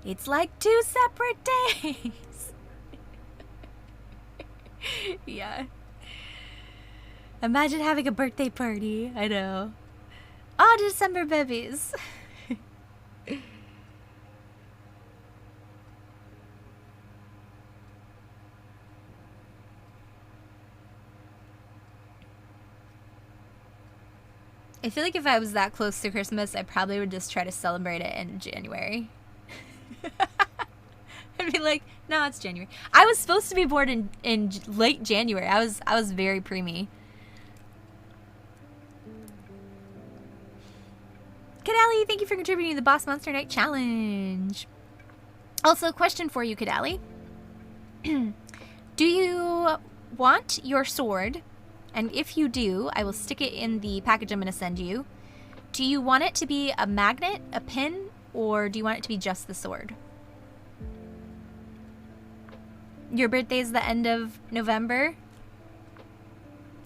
It's like 2 separate days. Yeah. Imagine having a birthday party. I know. Oh, December babies. I feel like if I was that close to Christmas, I probably would just try to celebrate it in January. I'd be like, no, it's January. I was supposed to be born in late January. I was very preemie. Kadali, thank you for contributing to the Boss Monster Night Challenge. Also, question for you, Kadali. Do you want your sword? And if you do, I will stick it in the package I'm going to send you. Do you want it to be a magnet, a pin, or do you want it to be just the sword? Your birthday is the end of November?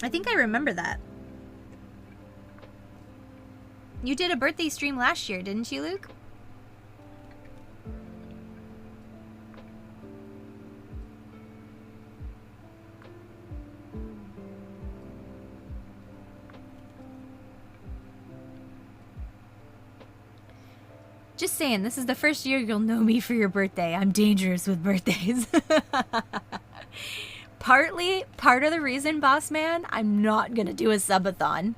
I think I remember that. You did a birthday stream last year, didn't you, Luke? Just saying, this is the first year you'll know me for your birthday. I'm dangerous with birthdays. Part of the reason, boss man, I'm not gonna do a subathon.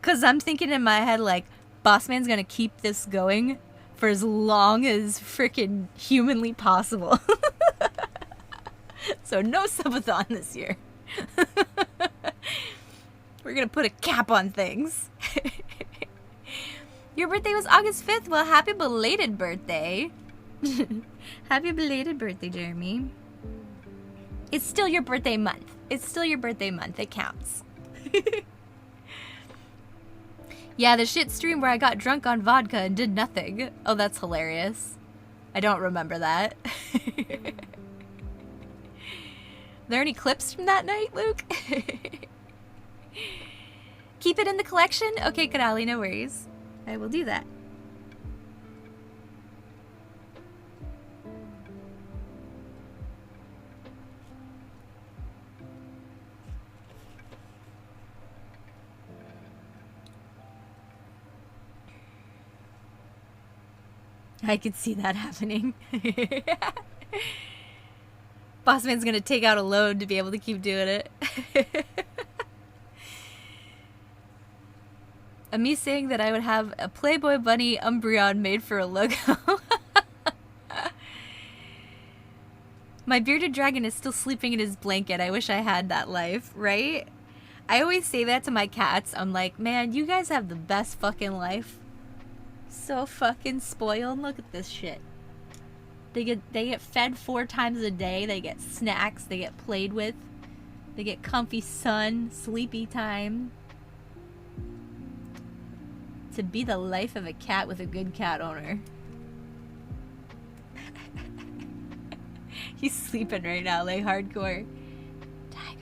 Cause I'm thinking in my head like, boss man's gonna keep this going for as long as freaking humanly possible. So no subathon this year. We're gonna put a cap on things. Your birthday was August 5th. Well, happy belated birthday. Happy belated birthday, Jeremy. It's still your birthday month. It's still your birthday month. It counts. Yeah, the shit stream where I got drunk on vodka and did nothing. Oh, that's hilarious. I don't remember that. There any clips from that night, Luke? Keep it in the collection? Okay, Kadali, no worries. I will do that. I could see that happening. Bossman's gonna take out a loan to be able to keep doing it. And me saying that I would have a Playboy Bunny Umbreon made for a logo. My bearded dragon is still sleeping in his blanket. I wish I had that life, right? I always say that to my cats. I'm like, man, you guys have the best fucking life. So fucking spoiled. Look at this shit. They get fed 4 times a day. They get snacks. They get played with. They get comfy sun, sleepy time. To be the life of a cat with a good cat owner. He's sleeping right now, like hardcore. Tiger.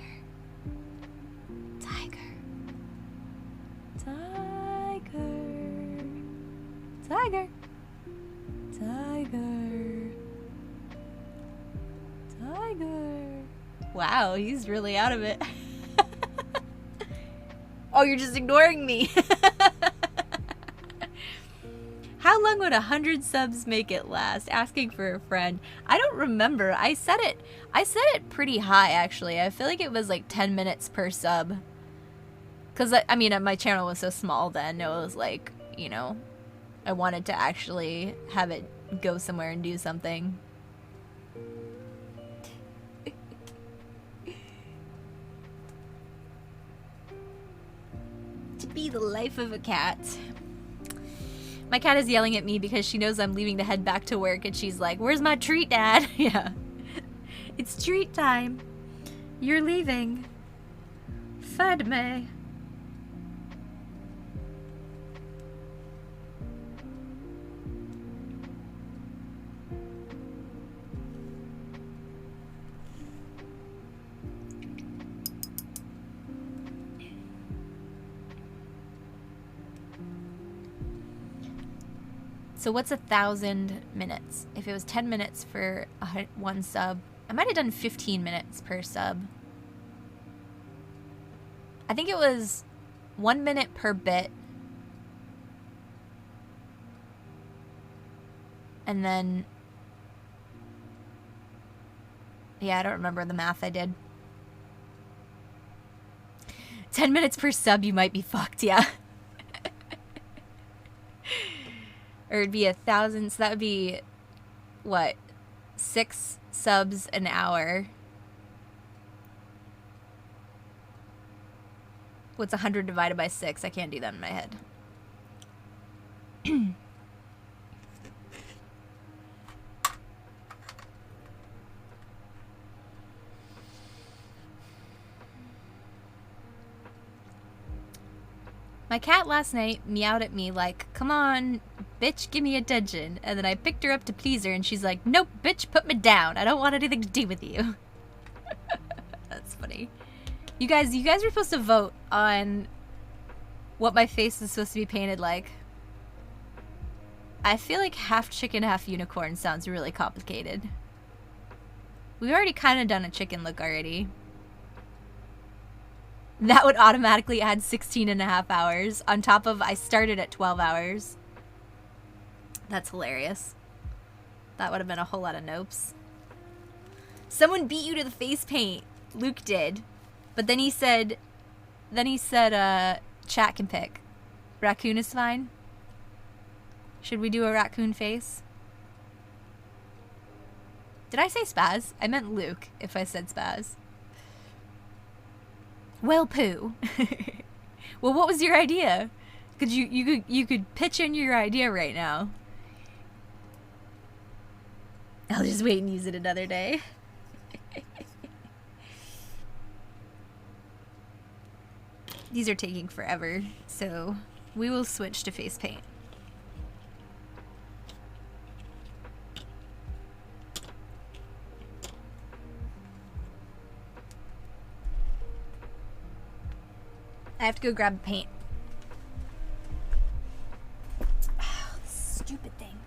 Tiger. Tiger. Tiger. Tiger. Tiger. Wow, he's really out of it. Oh, you're just ignoring me. How long would 100 subs make it last? Asking for a friend. I don't remember. I set it pretty high, actually. I feel like it was like 10 minutes per sub. Because, I mean, my channel was so small then. It was like, you know, I wanted to actually have it go somewhere and do something. To be the life of a cat. My cat is yelling at me because she knows I'm leaving to head back to work, and she's like, where's my treat, Dad? Yeah. It's treat time. You're leaving. Fed me. So what's 1,000 minutes? If it was 10 minutes for one sub, I might have done 15 minutes per sub. I think it was 1 minute per bit. And then, yeah, I don't remember the math I did. 10 minutes per sub, you might be fucked, yeah. Or it'd be 1,000, so that would be, what, 6 subs an hour. What's 100 divided by 6? I can't do that in my head. My cat last night meowed at me like, come on, bitch, give me attention. And then I picked her up to please her and she's like, nope, bitch, put me down. I don't want anything to do with you. That's funny. You guys were supposed to vote on what my face is supposed to be painted like. I feel like half chicken, half unicorn sounds really complicated. We've already kind of done a chicken look already. That would automatically add 16 and a half hours on top of I started at 12 hours. That's hilarious. That would have been a whole lot of nopes. Someone beat you to the face paint. Luke did. But then he said, chat can pick. Raccoon is fine. Should we do a raccoon face? Did I say Spaz? I meant Luke if I said Spaz. Well, poo. Well, what was your idea? You could pitch in your idea right now. I'll just wait and use it another day. These are taking forever, so we will switch to face paint. I have to go grab paint. Oh, stupid thing.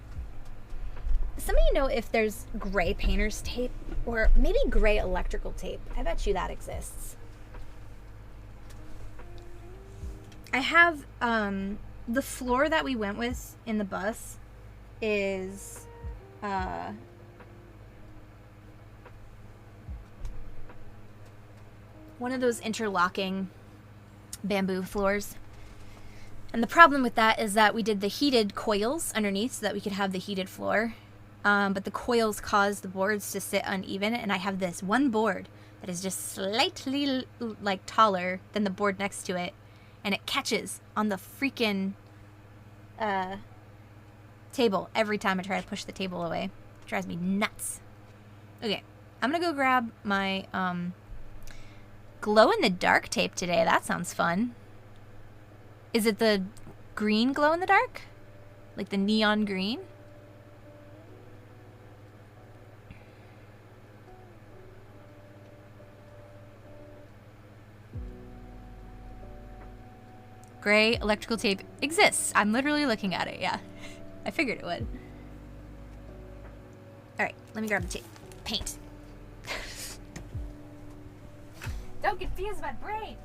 Some of you know if there's gray painter's tape or maybe gray electrical tape. I bet you that exists. I have the floor that we went with in the bus is one of those interlocking bamboo floors. And the problem with that is that we did the heated coils underneath so that we could have the heated floor. But the coils caused the boards to sit uneven, and I have this one board that is just slightly like taller than the board next to it, and it catches on the freaking table every time I try to push the table away. It drives me nuts. Okay, I'm gonna go grab my glow-in-the-dark tape today. That sounds fun. Is it the green glow-in-the-dark? Like the neon green? Gray electrical tape exists. I'm literally looking at it, yeah. I figured it would. Alright, let me grab the tape. Paint. Don't confuse my brain!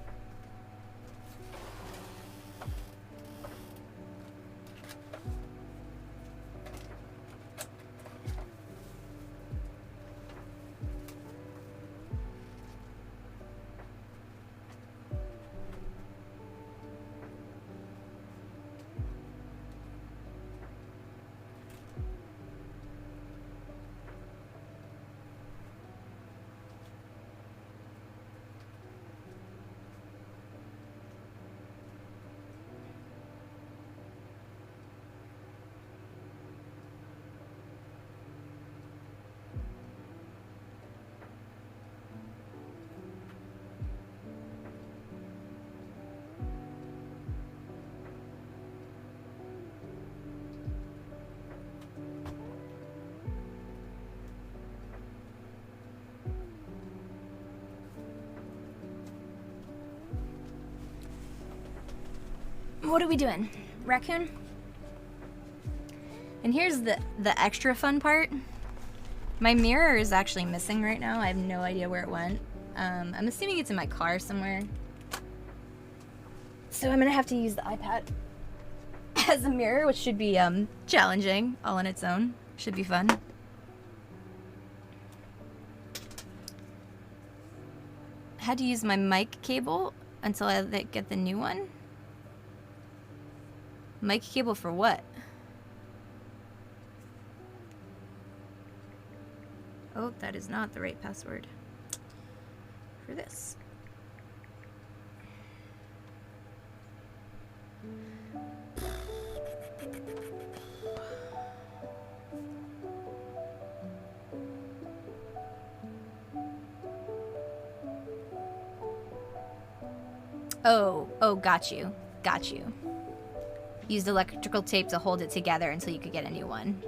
What are we doing? Raccoon? And here's the extra fun part. My mirror is actually missing right now. I have no idea where it went. I'm assuming it's in my car somewhere. So I'm gonna have to use the iPad as a mirror, which should be challenging all on its own. Should be fun. Had to use my mic cable until I get the new one. Mic cable for what? Oh, that is not the right password for this. Oh, got you. Got you. Used electrical tape to hold it together until you could get a new one.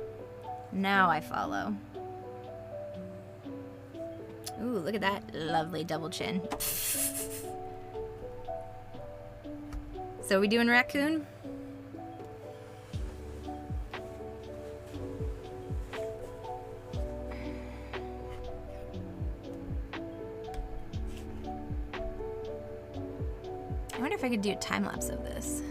Now I follow. Ooh, look at that lovely double chin. So are we doing raccoon? I wonder if I could do a time lapse of this.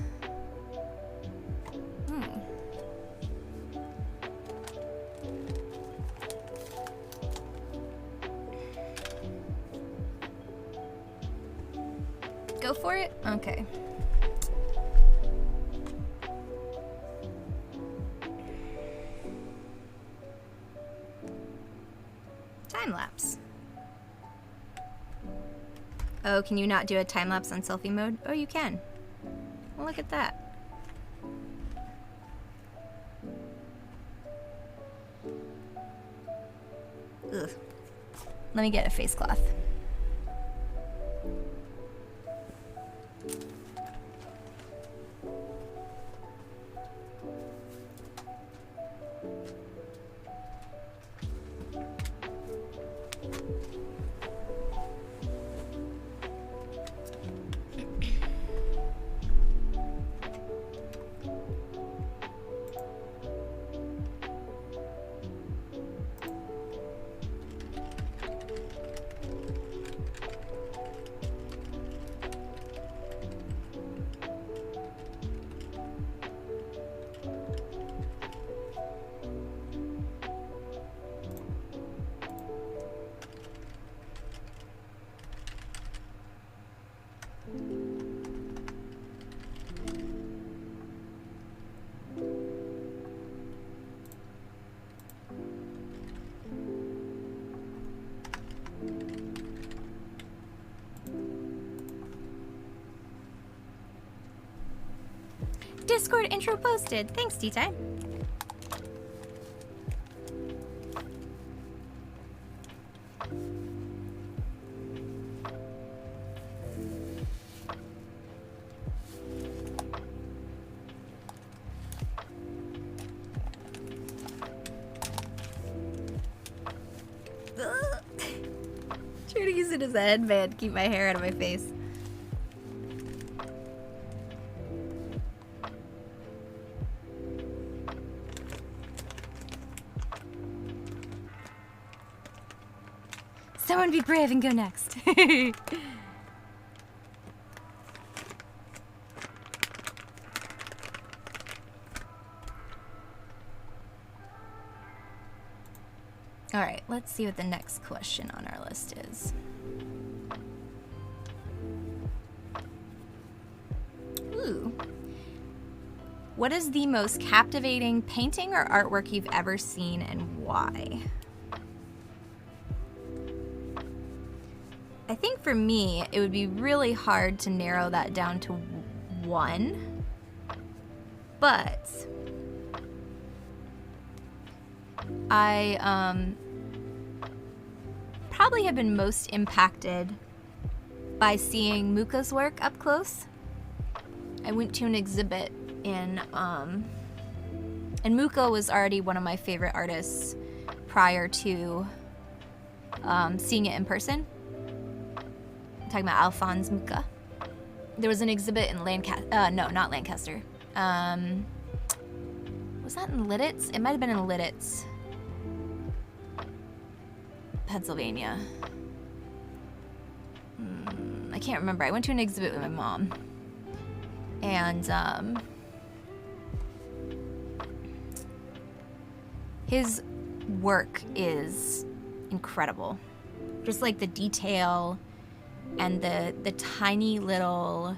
Go for it? Okay. Time lapse. Oh, can you not do a time lapse on selfie mode? Oh, you can. Well, look at that. Ugh. Let me get a face cloth. Discord intro posted. Thanks, T-Time. Trying to use it as a headband to keep my hair out of my face. Someone be brave and go next. All right, let's see what the next question on our list is. Ooh. What is the most captivating painting or artwork you've ever seen and why? I think for me, it would be really hard to narrow that down to one, but I probably have been most impacted by seeing Muka's work up close. I went to an exhibit and Muka was already one of my favorite artists prior to seeing it in person. I'm talking about Alphonse Muka. There was an exhibit in Lancaster. No, not Lancaster. What's Was that in Lidditz? It might have been in Lidditz, Pennsylvania. I can't remember. I went to an exhibit with my mom. And his work is incredible. Just like the detail and the tiny little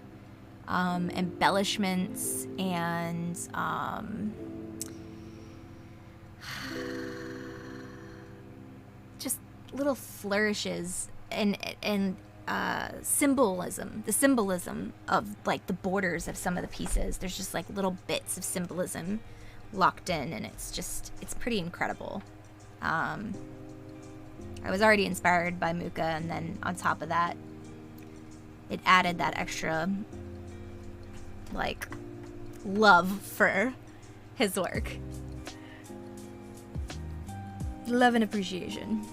embellishments and just little flourishes and symbolism, the symbolism of like the borders of some of the pieces. There's just like little bits of symbolism locked in, and it's pretty incredible. I was already inspired by Muka, and then on top of that, it added that extra like love for his work. Love and appreciation.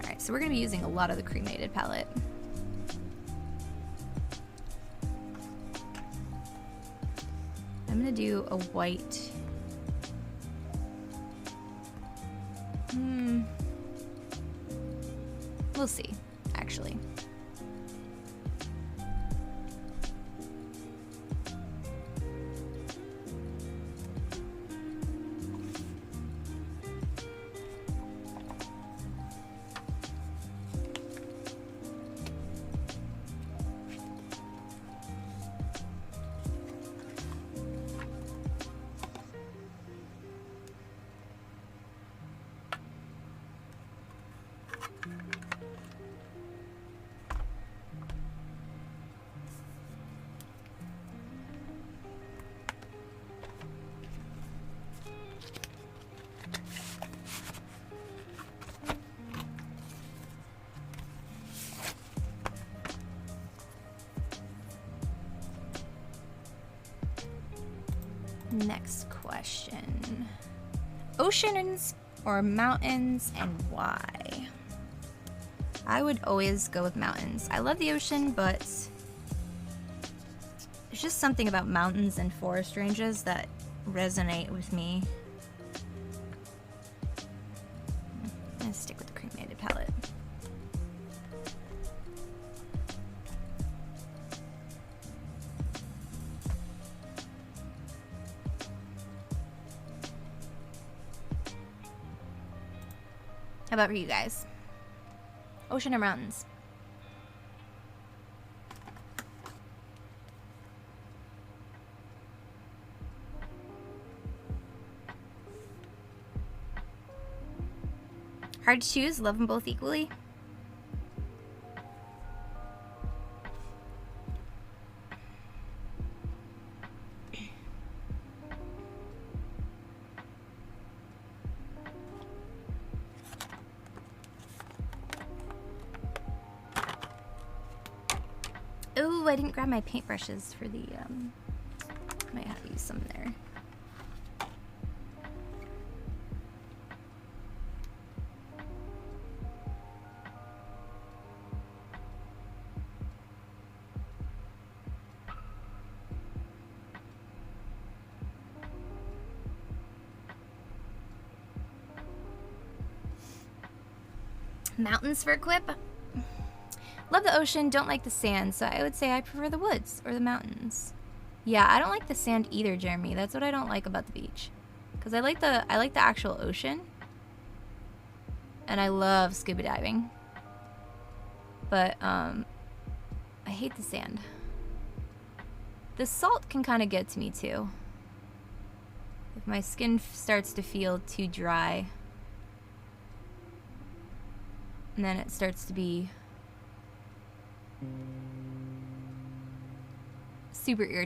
Alright, so we're going to be using a lot of the cremated palette. I'm going to do a white. We'll see, actually. Next question. Oceans or mountains, and why? I would always go with mountains. I love the ocean, but there's just something about mountains and forest ranges that resonate with me. I'm gonna stick with the cremated palette. How about for you guys? Ocean or mountains? Hard to choose, love them both equally. Oh, I didn't grab my paintbrushes for the, might have to use some there. Mountains for a quip. Love the ocean, don't like the sand, so I would say I prefer the woods or the mountains. Yeah, I don't like the sand either, Jeremy. That's what I don't like about the beach. Because I like the actual ocean. And I love scuba diving. But I hate the sand. The salt can kind of get to me too. If my skin starts to feel too dry, and then it starts to be super irritating.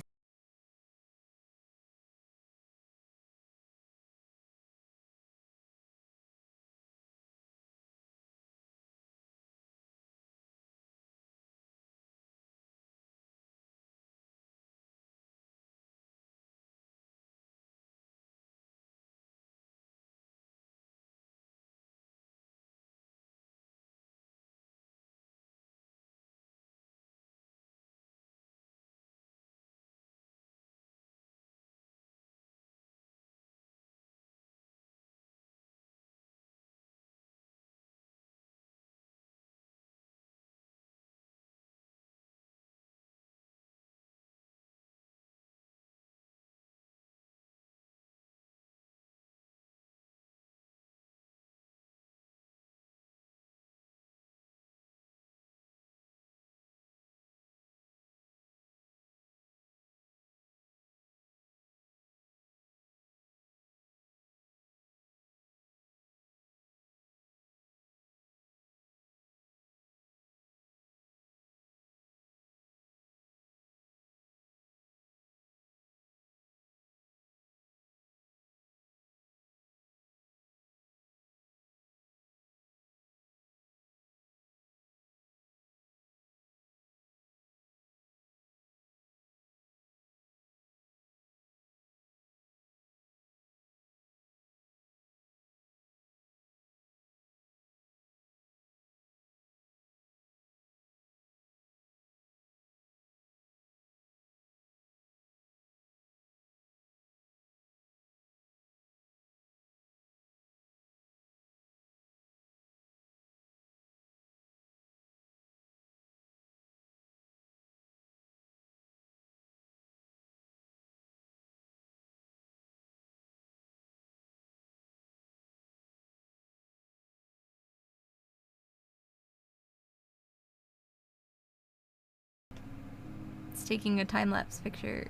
it's taking a time-lapse picture.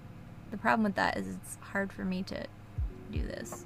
The problem with that is it's hard for me to do this.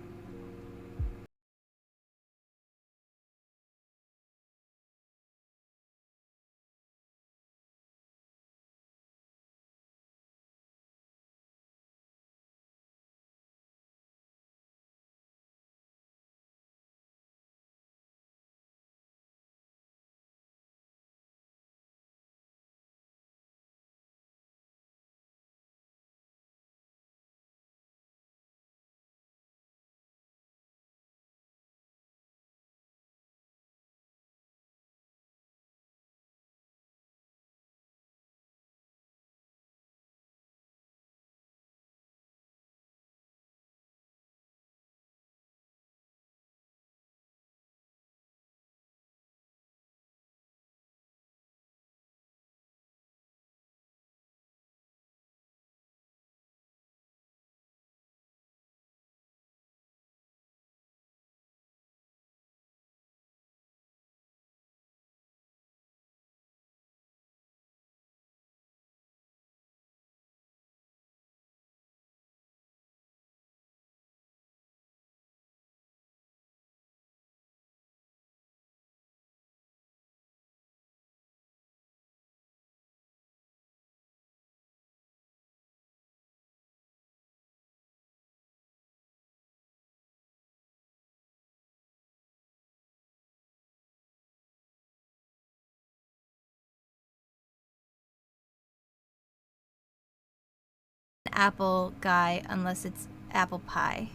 Apple guy unless it's apple pie.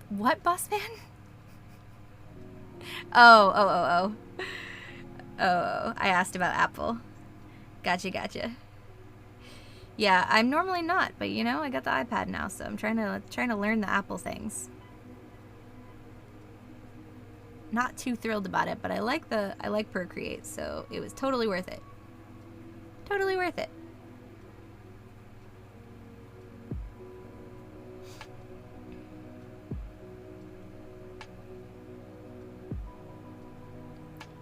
What, boss man? Oh. I asked about Apple. Gotcha. Yeah, I'm normally not, but you know, I got the iPad now, so I'm trying to learn the Apple things. Not too thrilled about it, but I like Procreate, so it was totally worth it. Totally worth it.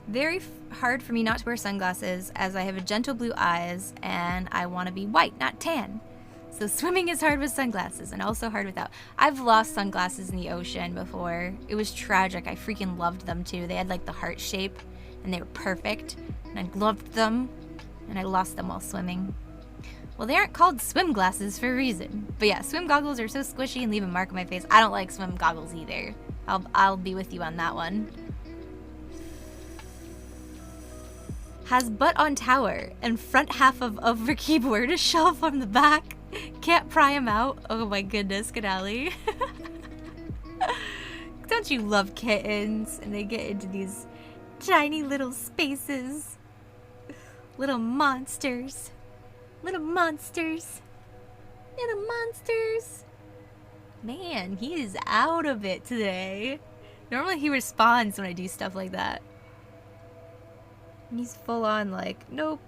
Very hard for me not to wear sunglasses as I have gentle blue eyes and I want to be white, not tan. So swimming is hard with sunglasses and also hard without. I've lost sunglasses in the ocean before. It was tragic. I freaking loved them too. They had like the heart shape and they were perfect and I loved them and I lost them while swimming. Well, they aren't called swim glasses for a reason. But yeah, swim goggles are so squishy and leave a mark on my face. I don't like swim goggles either. I'll be with you on that one. Has butt on tower and front half of over keyboard, a shelf on the back. Can't pry him out. Oh my goodness, Kadali. Don't you love kittens? And they get into these tiny little spaces. Little monsters. Little monsters. Little monsters. Man, he is out of it today. Normally he responds when I do stuff like that. And he's full on like, nope.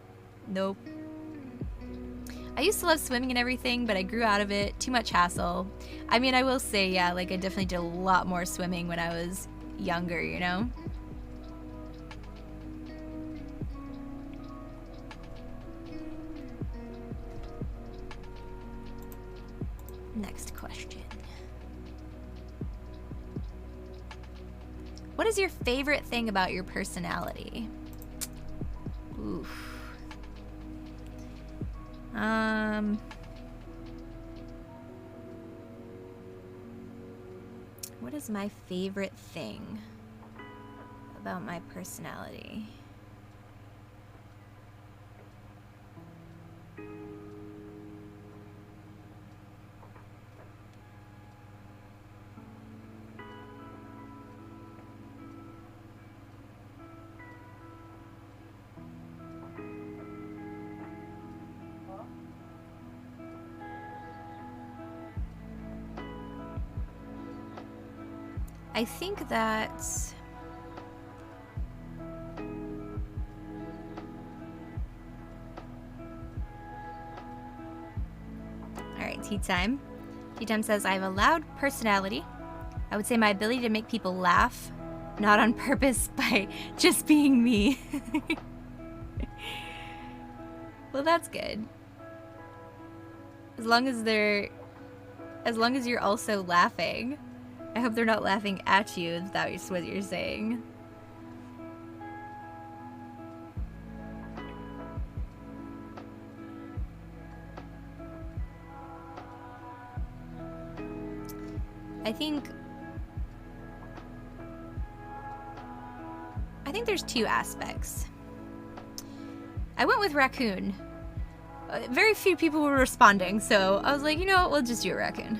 I used to love swimming and everything, but I grew out of it. Too much hassle. I mean, I will say, yeah, like I definitely did a lot more swimming when I was younger, you know? Next question. What is your favorite thing about your personality? Oof. What is my favorite thing about my personality? I think that alright, tea time. Tea time says, I have a loud personality. I would say my ability to make people laugh, not on purpose, by just being me. Well, that's good. As long as you're also laughing. I hope they're not laughing at you, if that's what you're saying. I think there's two aspects. I went with raccoon. Very few people were responding, so I was like, you know what, we'll just do a raccoon.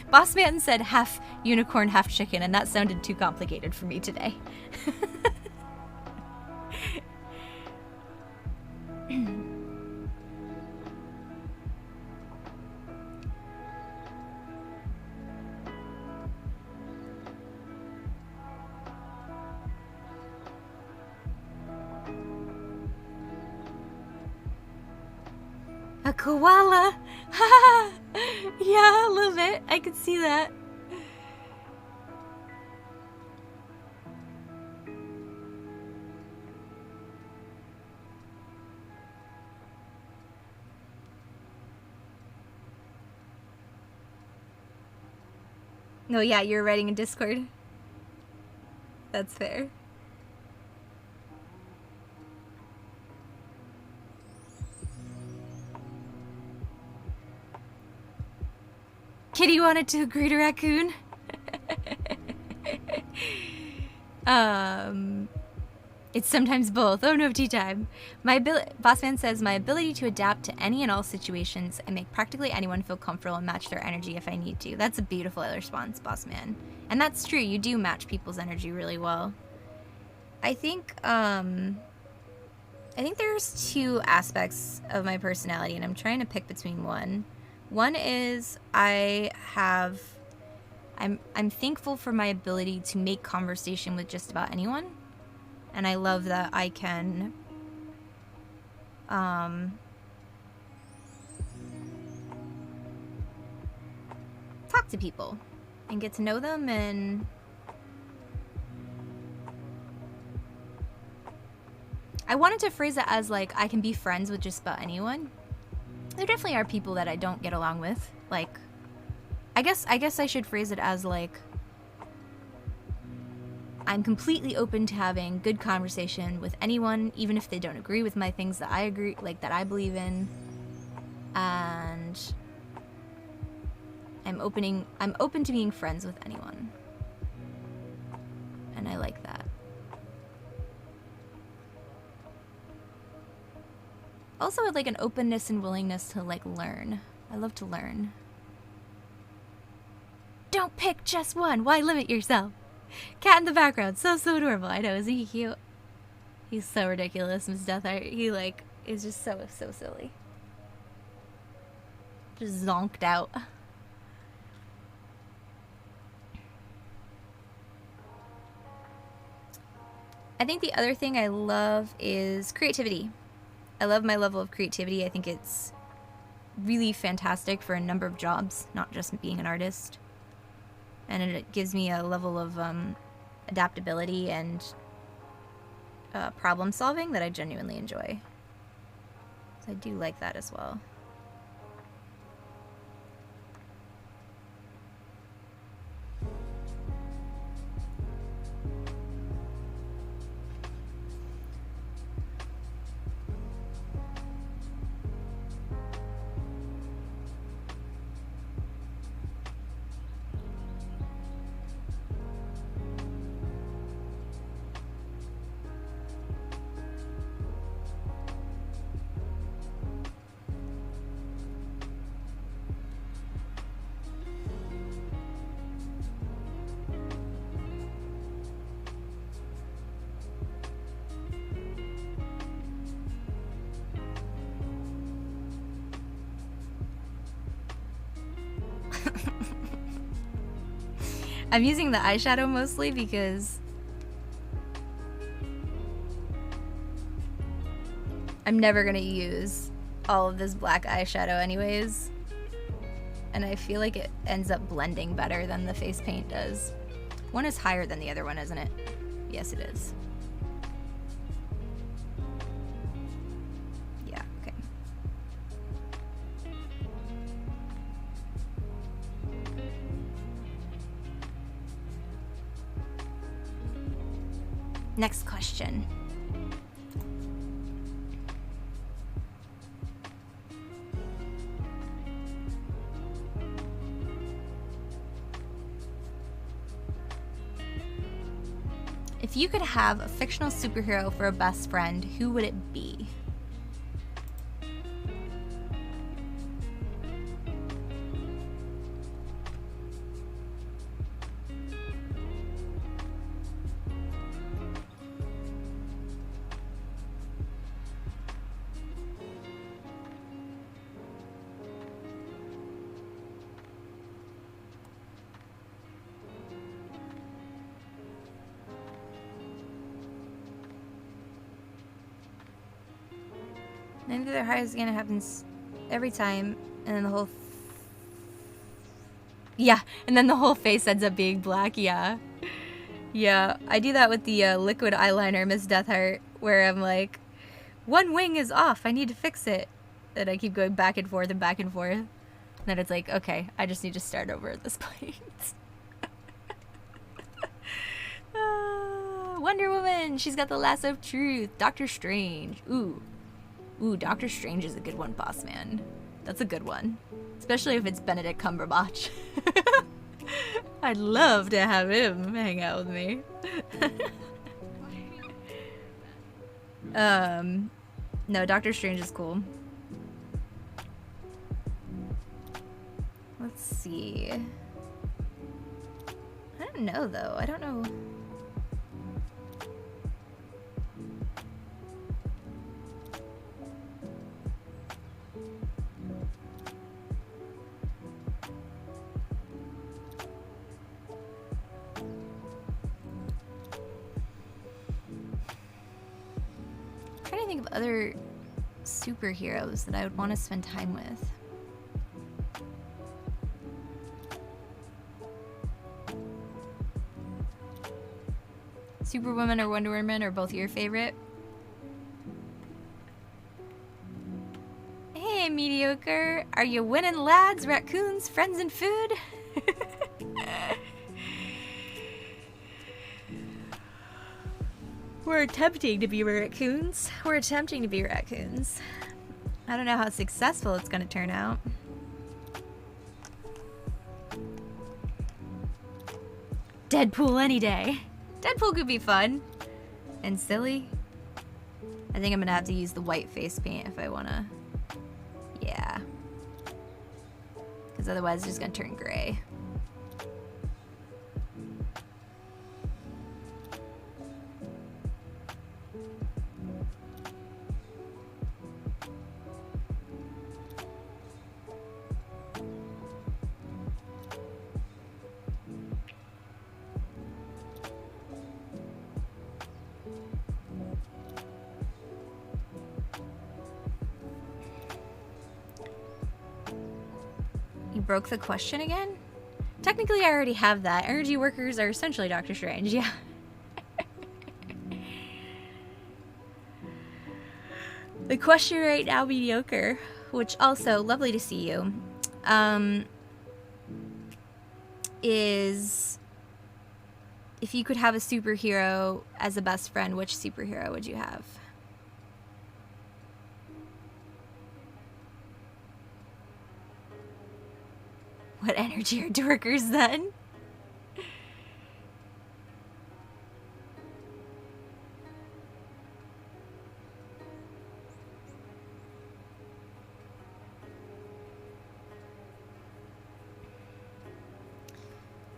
Boss Man said half unicorn, half chicken, and that sounded too complicated for me today. A koala! Yeah, a little bit. I could see that. No, yeah, you're writing in Discord. That's fair. Kitty wanted to agree to raccoon. It's sometimes both. Oh no, tea time. Bossman says, my ability to adapt to any and all situations and make practically anyone feel comfortable and match their energy if I need to. That's a beautiful response, Bossman. And that's true, you do match people's energy really well. I think there's two aspects of my personality, and I'm trying to pick between one. One is I'm thankful for my ability to make conversation with just about anyone. And I love that I can talk to people and get to know them, and I wanted to phrase it as like I can be friends with just about anyone. There definitely are people that I don't get along with. Like, I guess I should phrase it as like I'm completely open to having good conversation with anyone, even if they don't agree with my things that I believe in. And I'm open to being friends with anyone. And I like that. Also, with like an openness and willingness to like learn. I love to learn. Don't pick just one. Why limit yourself? Cat in the background, so adorable. I know, isn't he cute? He's so ridiculous, Miss Deathheart. He like is just so silly. Just zonked out. I think the other thing I love is creativity. I love my level of creativity. I think it's really fantastic for a number of jobs, not just being an artist. And it gives me a level of adaptability and problem solving that I genuinely enjoy. So I do like that as well. I'm using the eyeshadow mostly because I'm never gonna use all of this black eyeshadow anyways. And I feel like it ends up blending better than the face paint does. One is higher than the other one, isn't it? Yes, it is. Yeah, okay. Next question. If you could have a fictional superhero for a best friend, who would it be? Maybe their heart is gonna happen every time, and then the whole... yeah, and then the whole face ends up being black, yeah. Yeah, I do that with the liquid eyeliner Miss Deathheart, where I'm like, one wing is off, I need to fix it. And I keep going back and forth and back and forth. And then it's like, okay, I just need to start over at this point. Wonder Woman, she's got the lasso of truth. Doctor Strange, ooh. Ooh, Doctor Strange is a good one, boss man. That's a good one. Especially if it's Benedict Cumberbatch. I'd love to have him hang out with me. No, Doctor Strange is cool. Let's see. I don't know, though. I don't know. I'm trying to think of other superheroes that I would want to spend time with. Superwoman or Wonder Woman are both your favorite? Hey, mediocre. Are you winning, lads, raccoons, friends, and food? We're attempting to be raccoons. We're attempting to be raccoons. I don't know how successful it's gonna turn out. Deadpool any day. Deadpool could be fun. And silly. I think I'm gonna have to use the white face paint if I wanna... yeah. Because otherwise it's just gonna turn gray. Broke the question again? Technically, I already have that. Energy workers are essentially Doctor Strange, yeah. The question right now, mediocre, which also, lovely to see you, is if you could have a superhero as a best friend, which superhero would you have? What energy are dorkers then?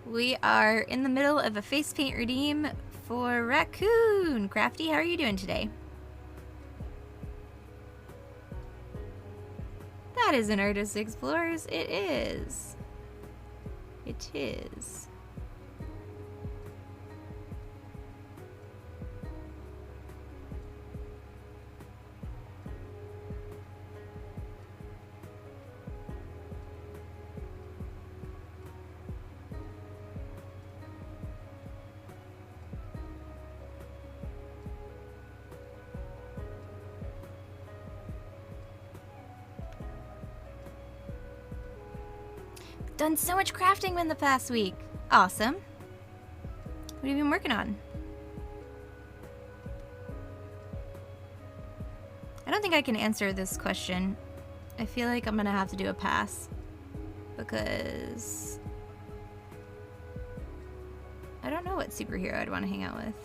We are in the middle of a face paint redeem for Raccoon. Crafty, how are you doing today? That is an Artist Explorers. It is. It is. Done so much crafting in the past week. Awesome. What have you been working on? think I can answer this question. I feel like I'm gonna have to do a pass. Because I don't know what superhero I'd want to hang out with.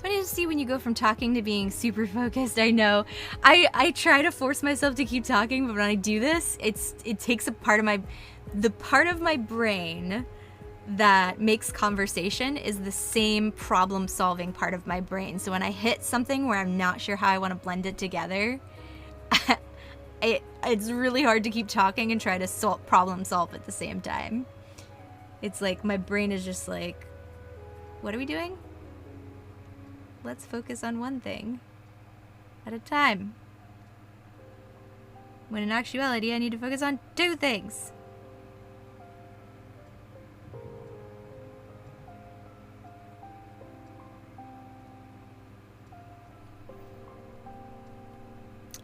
Funny to see when you go from talking to being super focused. I know. I try to force myself to keep talking, but when I do this, it takes a part of the part of my brain that makes conversation is the same problem solving part of my brain. So when I hit something where I'm not sure how I want to blend it together, it's really hard to keep talking and try to problem solve at the same time. It's like my brain is just like, what are we doing? Let's focus on one thing at a time. When in actuality, I need to focus on 2 things.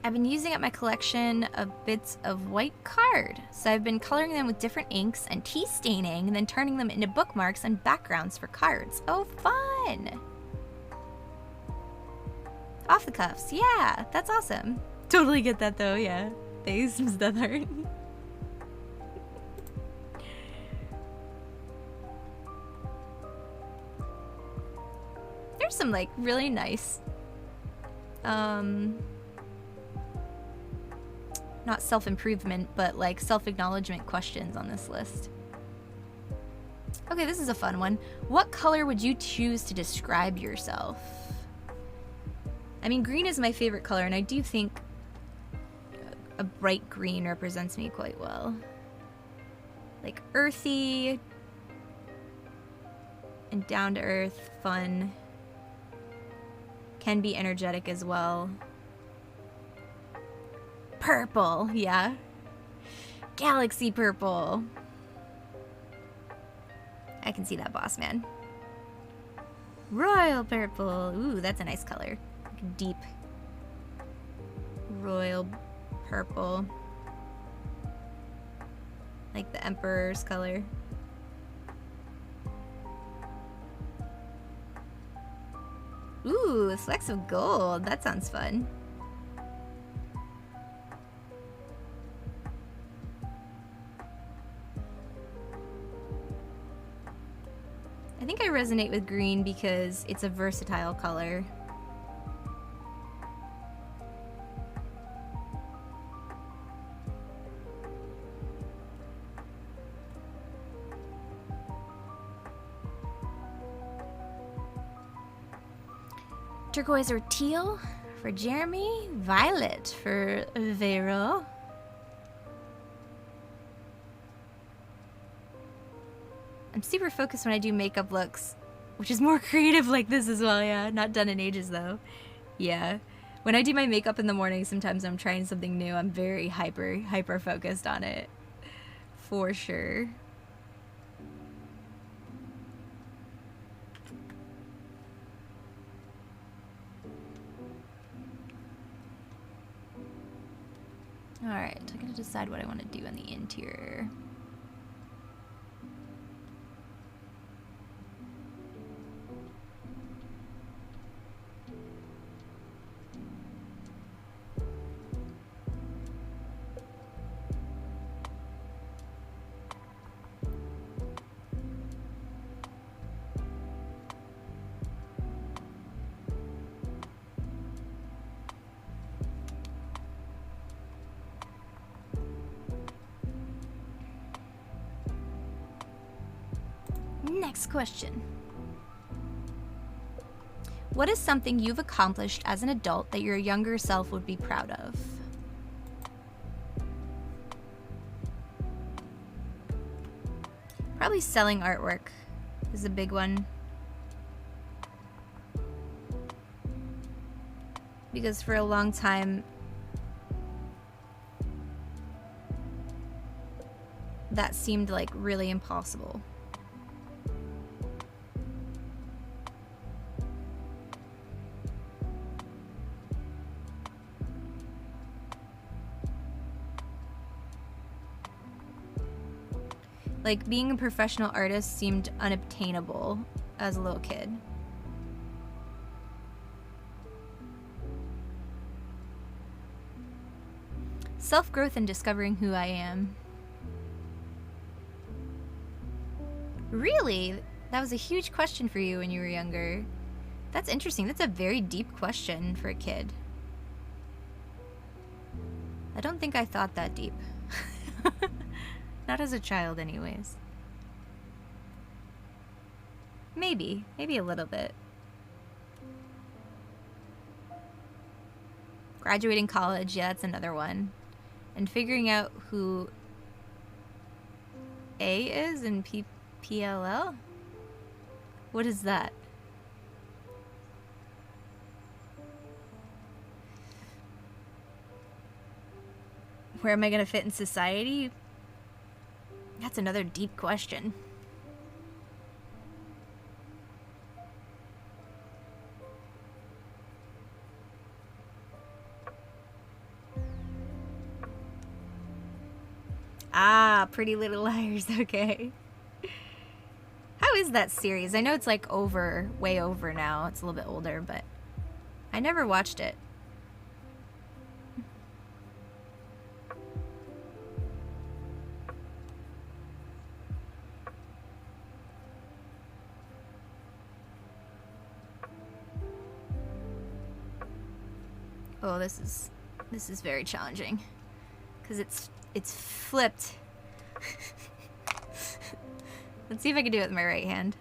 I've been using up my collection of bits of white card, so I've been coloring them with different inks and tea staining, and then turning them into bookmarks and backgrounds for cards. Oh, fun! Off the cuffs, yeah, that's awesome. Totally get that though, yeah. Thanks, Ms. Deathheart. There's some like really nice, not self-improvement, but like self-acknowledgement questions on this list. Okay, this is a fun one. What color would you choose to describe yourself? I mean, green is my favorite color, and I do think a bright green represents me quite well. Like earthy and down to earth, fun. Can be energetic as well. Purple, yeah. Galaxy purple. I can see that, boss man. Royal purple. Ooh, that's a nice color. Deep royal purple, like the Emperor's color. Ooh, flecks of gold. That sounds fun. I think I resonate with green because it's a versatile color. Turquoise or teal for Jeremy. Violet for Vero. I'm super focused when I do makeup looks, which is more creative like this as well, yeah. Not done in ages though. Yeah. When I do my makeup in the morning, sometimes I'm trying something new. I'm very hyper focused on it. For sure. Alright, I gotta decide what I want to do on the interior. Next question. What is something you've accomplished as an adult that your younger self would be proud of? Probably selling artwork is a big one. Because for a long time, that seemed like really impossible. Like, being a professional artist seemed unobtainable as a little kid. Self-growth and discovering who I am. Really? That was a huge question for you when you were younger. That's interesting. That's a very deep question for a kid. I don't think I thought that deep. Not as a child, anyways. Maybe a little bit. Graduating college, yeah, that's another one. And figuring out who A is in PLL? What is that? Where am I gonna fit in society? That's another deep question. Ah, Pretty Little Liars, okay. How is that series? I know it's like way over now. It's a little bit older, but I never watched it. Oh, this is very challenging because it's flipped. Let's see if I can do it with my right hand.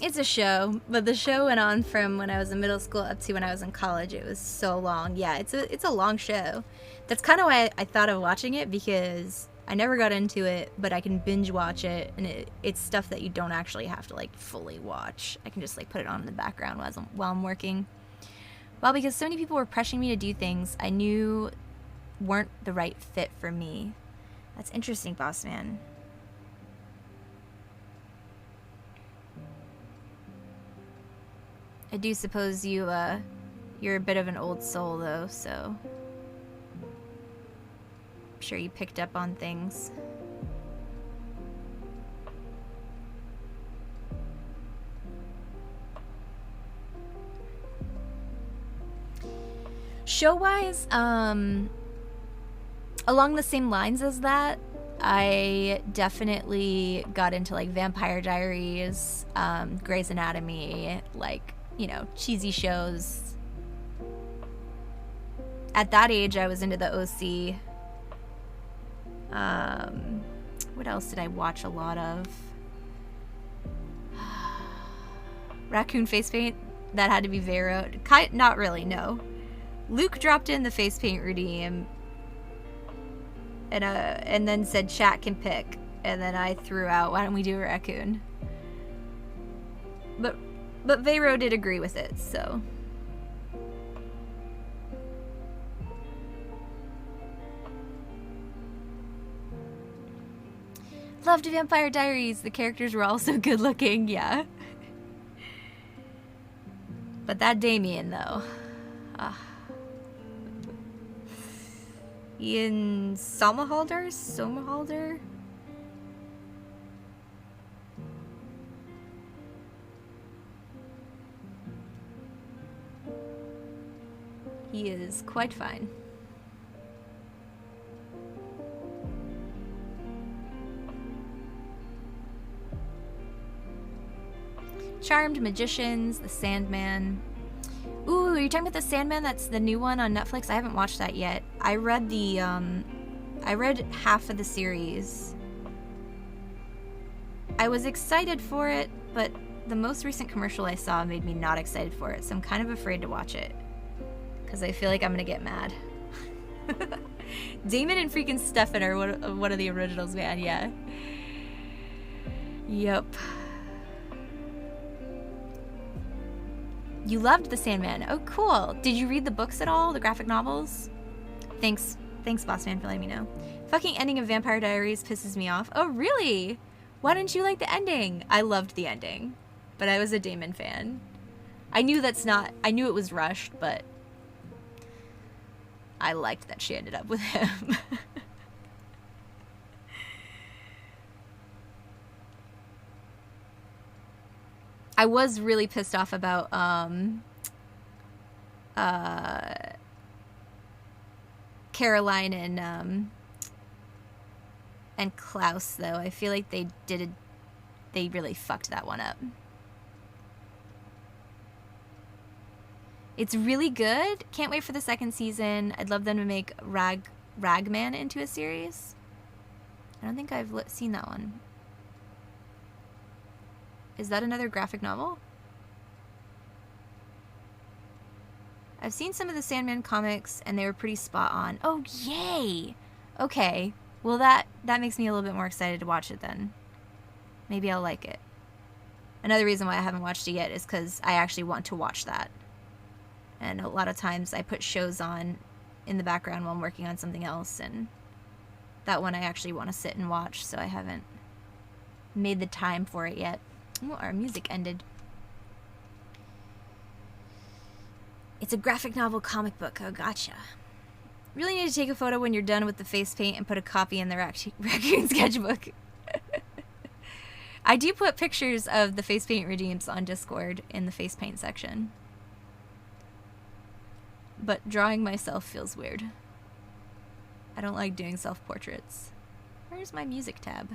It's a show, but the show went on from when I was in middle school up to when I was in college. It was so long. Yeah, it's a long show. That's kind of why I thought of watching it, because I never got into it, but I can binge watch it, and it's stuff that you don't actually have to like fully watch. I can just like put it on in the background while I'm working. Well, because so many people were pressuring me to do things I knew weren't the right fit for me. That's interesting, boss man. I do suppose you're a bit of an old soul, though, so I'm sure you picked up on things. Show-wise, along the same lines as that, I definitely got into like Vampire Diaries, Grey's Anatomy, like, you know, cheesy shows. At that age, I was into the OC. What else did I watch a lot of? Raccoon face paint. That had to be Vero. Not really, no. Luke dropped in the face paint routine and then said chat can pick. And then I threw out, why don't we do a raccoon? But Vero did agree with it, so. Loved Vampire Diaries. The characters were also good looking, yeah. But that Damien, though. Ian Somerhalder? He is quite fine. Charmed, Magicians, The Sandman. Ooh, are you talking about The Sandman? That's the new one on Netflix? I haven't watched that yet. I read the I read half of the series. I was excited for it, but the most recent commercial I saw made me not excited for it, so I'm kind of afraid to watch it. Because I feel like I'm gonna get mad. Damon and freaking Stefan are one of the originals, man, yeah. Yep. You loved The Sandman. Oh, cool. Did you read the books at all? The graphic novels? Thanks, Boss Man, for letting me know. Fucking ending of Vampire Diaries pisses me off. Oh, really? Why didn't you like the ending? I loved the ending, but I was a Damon fan. I knew it was rushed, but I liked that she ended up with him. I was really pissed off about Caroline and Klaus, though. I feel like they really fucked that one up. It's really good. Can't wait for the second season. I'd love them to make Ragman into a series. I don't think I've seen that one. Is that another graphic novel? I've seen some of the Sandman comics, and they were pretty spot on. Oh, yay! Okay. Well, that makes me a little bit more excited to watch it then. Maybe I'll like it. Another reason why I haven't watched it yet is because I actually want to watch that. And a lot of times I put shows on in the background while I'm working on something else, and that one I actually want to sit and watch, so I haven't made the time for it yet. Oh, our music ended. It's a graphic novel comic book. Oh, gotcha. Really need to take a photo when you're done with the face paint and put a copy in the raccoon sketchbook. I do put pictures of the face paint redeems on Discord in the face paint section. But drawing myself feels weird. I don't like doing self-portraits. Where's my music tab?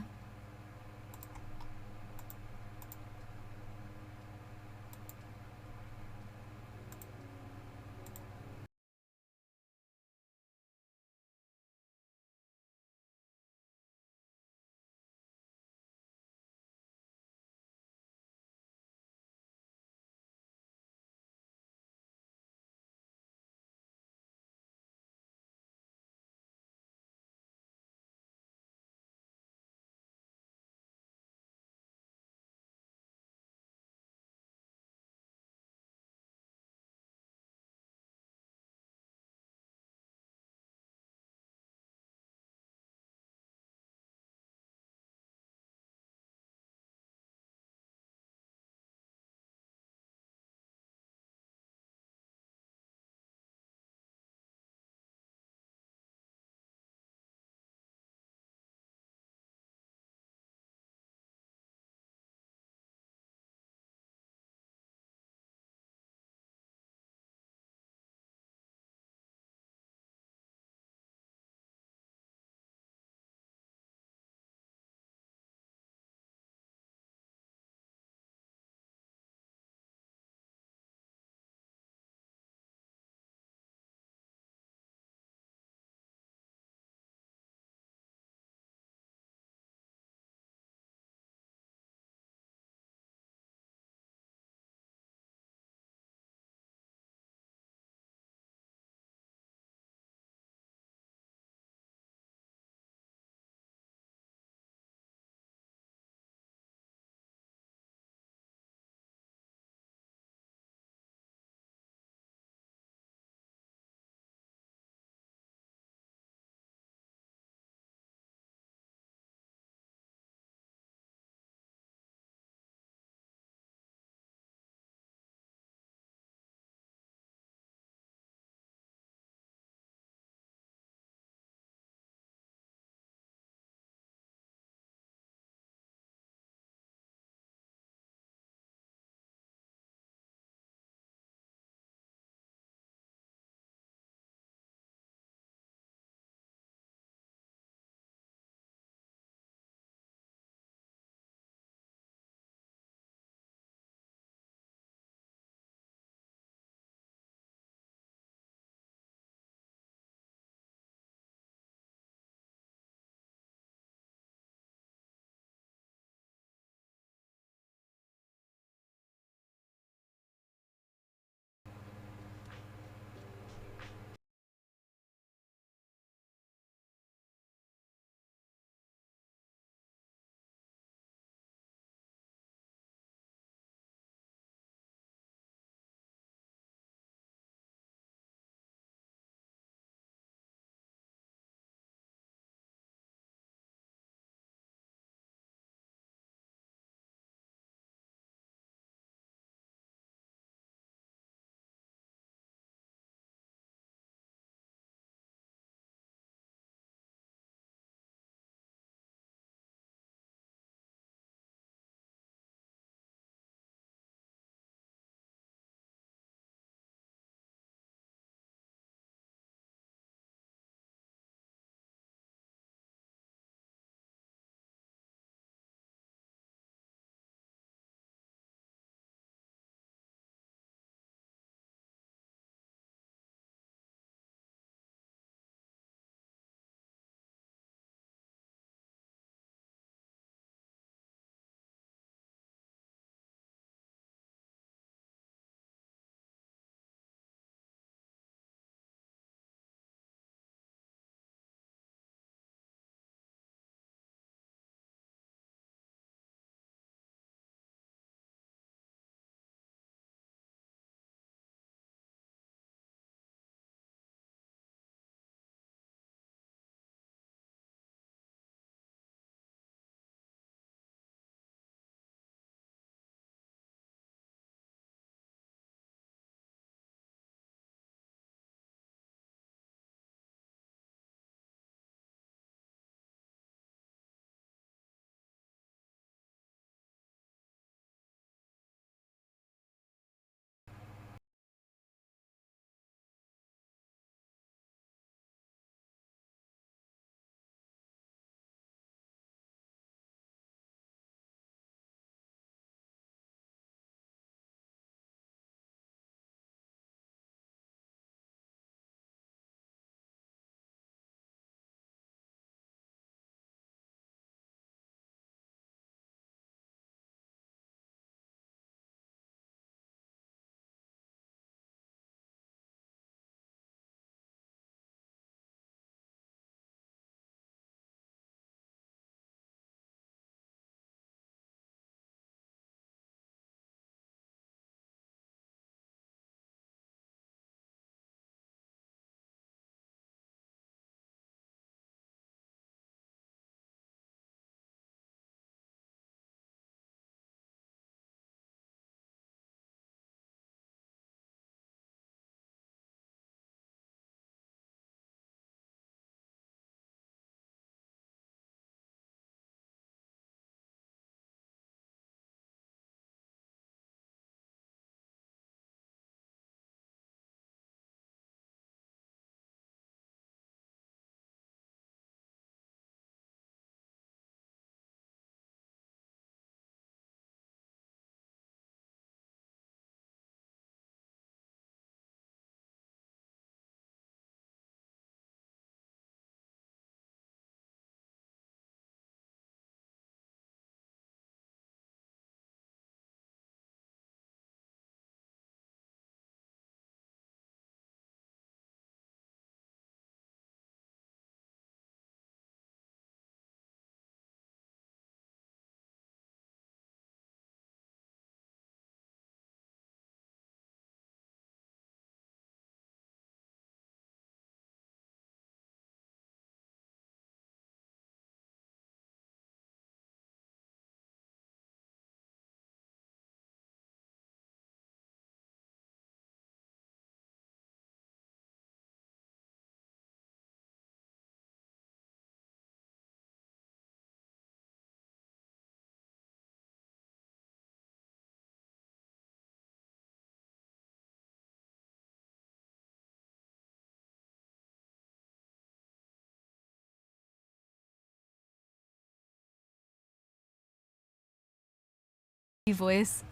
voice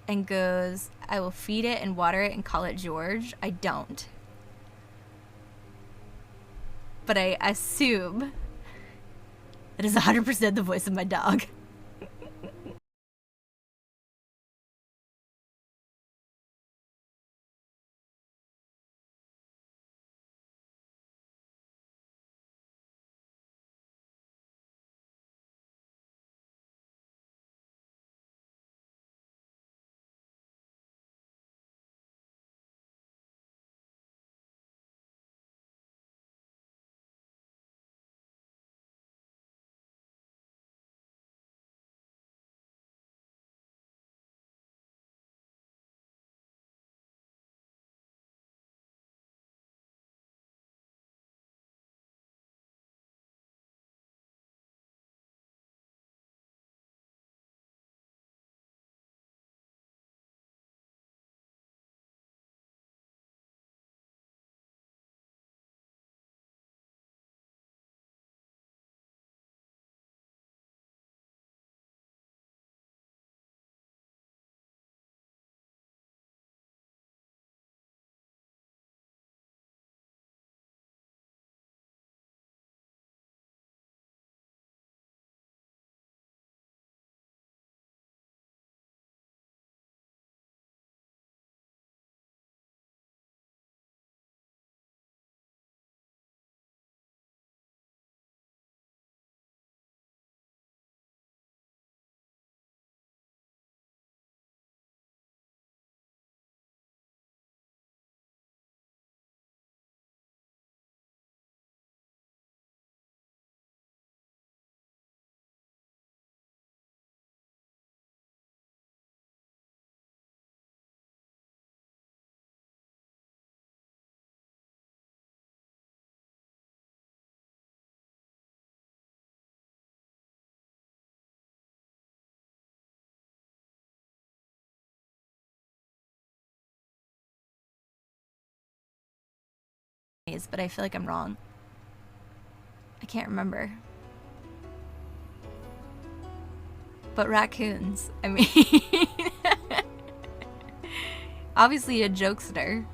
and goes, I will feed it and water it and call it George. I don't. But I assume it is 100% the voice of my dog. But I feel like I'm wrong. I can't remember. But raccoons, I mean, obviously a jokester.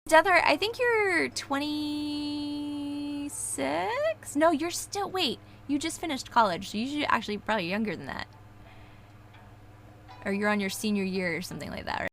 Deather, I think you're 26? No, you're still, wait, you just finished college, so you should actually probably younger than that. Or you're on your senior year or something like that, right?